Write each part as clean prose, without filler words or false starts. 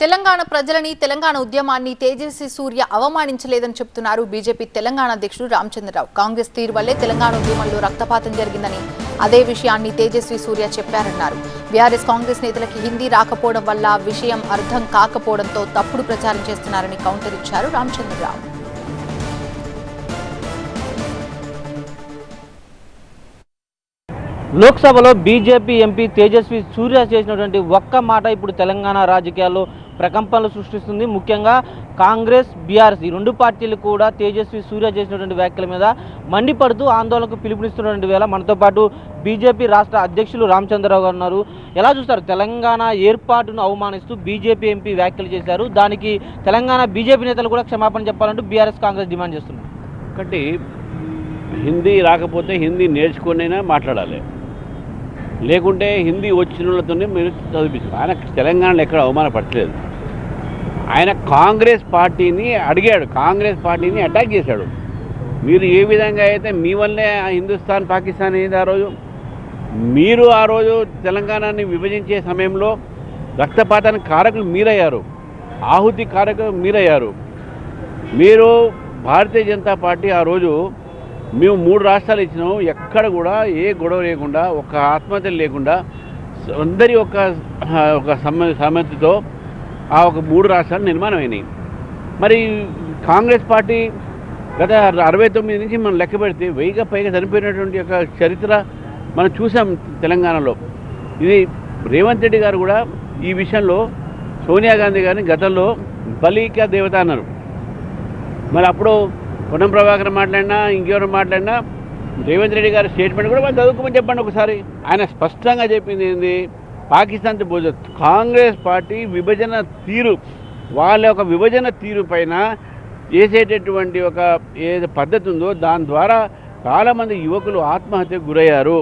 తెలంగాణ ప్రజలని తెలంగాణ ఉద్యమాన్ని తేజస్వి సూర్య అవమానించలేదని చెప్తున్నారు బీజేపీ తెలంగాణ అధ్యక్షుడు రామచంద్రరావు. కాంగ్రెస్ తీరు వల్లే తెలంగాణ ఉద్యమంలో రక్తపాతం జరిగిందని అదే విషయాన్ని తేజస్వి సూర్య చెప్పారన్నారు. బీఆర్ఎస్ కాంగ్రెస్ నేతలకి హిందీ రాకపోవడం వల్ల విషయం అర్థం కాకపోవడంతో తప్పుడు ప్రచారం చేస్తున్నారని కౌంటర్ ఇచ్చారు రామచంద్రరావు. లోక్సభలో బీజేపీ ఎంపీ తేజస్వి సూర్య చేసినటువంటి ఒక్క మాట ఇప్పుడు తెలంగాణ రాజకీయాల్లో ప్రకంపనలు సృష్టిస్తుంది. ముఖ్యంగా కాంగ్రెస్, బీఆర్ఎస్ ఈ రెండు పార్టీలు కూడా తేజస్వి సూర్య చేసినటువంటి వ్యాఖ్యల మీద మండిపడుతూ ఆందోళనకు పిలుపునిస్తున్నటువంటి వేళ మనతో పాటు బీజేపీ రాష్ట్ర అధ్యక్షులు రామచంద్రరావు గారు ఉన్నారు. ఎలా చూస్తారు? తెలంగాణ ఏర్పాటును అవమానిస్తూ బీజేపీ ఎంపీ వ్యాఖ్యలు చేశారు. దానికి తెలంగాణ బీజేపీ నేతలు కూడా క్షమాపణ చెప్పాలంటూ బీఆర్ఎస్, కాంగ్రెస్ డిమాండ్ చేస్తున్నారు. ఒకటి, హిందీ రాకపోతే హిందీ నేర్చుకునైనా మాట్లాడాలి, లేకుంటే హిందీ వచ్చిన వాళ్ళతోనే మీరు చదివించారు. ఆయన తెలంగాణలో ఎక్కడ అవమానపడలేదు. ఆయన కాంగ్రెస్ పార్టీని అడిగాడు, కాంగ్రెస్ పార్టీని అటాక్ చేశాడు. మీరు ఏ విధంగా అయితే మీ వల్లే హిందుస్థాన్ పాకిస్తాన్ అయింది. మీరు ఆ రోజు తెలంగాణని విభజించే సమయంలో రక్తపాతానికి కారకులు మీరయ్యారు, ఆహుతి కారకులు మీరయ్యారు. మీరు భారతీయ జనతా పార్టీ ఆ రోజు మేము 3 రాష్ట్రాలు ఇచ్చినాము, ఎక్కడ కూడా ఏ గొడవ లేకుండా, ఒక ఆత్మహత్యలు లేకుండా అందరి ఒక సమ్మతితో ఆ ఒక 3 రాష్ట్రాలు నిర్మాణం అయినాయి. మరి కాంగ్రెస్ పార్టీ గత 69 నుంచి మనం లెక్క పెడితే 1000కి పైగా చనిపోయినటువంటి ఒక చరిత్ర మనం చూసాం తెలంగాణలో. ఇది రేవంత్ రెడ్డి గారు కూడా ఈ విషయంలో సోనియా గాంధీ గారిని గతంలో బలికా దేవత అన్నారు. మరి అప్పుడు పొన్నం ప్రభాకర్ మాట్లాడినా, ఇంకెవరు మాట్లాడినా రేవంత్ రెడ్డి గారి స్టేట్మెంట్ కూడా మనం చదువుకోమని చెప్పండి ఒకసారి. ఆయన స్పష్టంగా చెప్పింది ఏంది? పాకిస్తాన్తో పోజు కాంగ్రెస్ పార్టీ విభజన తీరు, వాళ్ళ యొక్క విభజన తీరు పైన చేసేటటువంటి ఒక ఏదో పద్ధతి ఉందో దాని ద్వారా చాలామంది యువకులు ఆత్మహత్యకు గురయ్యారు.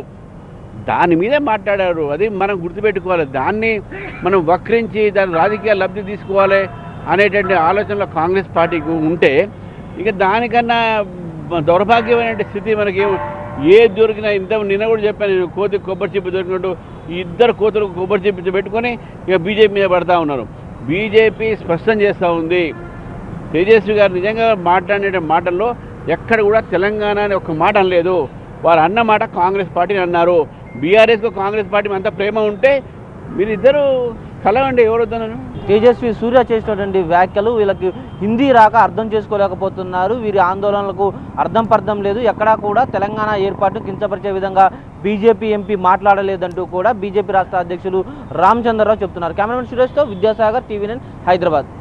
దాని మీదే మాట్లాడారు. అది మనం గుర్తుపెట్టుకోవాలి. దాన్ని మనం వక్రించి దాని రాజకీయ లబ్ధి తీసుకోవాలి అనేటువంటి ఆలోచనలో కాంగ్రెస్ పార్టీకి ఉంటే ఇక దానికన్నా దౌర్భాగ్యమైన స్థితి మనకి ఏ దొరికినా. నిన్న కూడా చెప్పాను నేను, కోతి కొబ్బరి చెప్పి దొరికినట్టు ఈ 2 కోతులకు కొబ్బరి చెప్పి పెట్టుకొని ఇక బీజేపీ మీద పడతా ఉన్నారు. బీజేపీ స్పష్టం చేస్తూ ఉంది. తేజస్వి గారు నిజంగా మాట్లాడే మాటల్లో ఎక్కడ కూడా తెలంగాణ అని ఒక మాట అనలేదు. వారు అన్న మాట కాంగ్రెస్ పార్టీని అన్నారు. బీఆర్ఎస్కు కాంగ్రెస్ పార్టీ అంత ప్రేమ ఉంటే మీరిద్దరూ కలవండి, ఎవరొద్దనను. తేజస్వి సూర్య చేసినటువంటి వ్యాఖ్యలు వీళ్ళకి హిందీ రాక అర్థం చేసుకోలేకపోతున్నారు. వీరి ఆందోళనలకు అర్థం లేదు. ఎక్కడా కూడా తెలంగాణ ఏర్పాటు కించపరిచే విధంగా బీజేపీ ఎంపీ మాట్లాడలేదంటూ కూడా బీజేపీ రాష్ట్ర అధ్యక్షులు రామచంద్రరావు చెప్తున్నారు. కెమెరామెన్ సురేష్తో విద్యాసాగర్, TV9 హైదరాబాద్.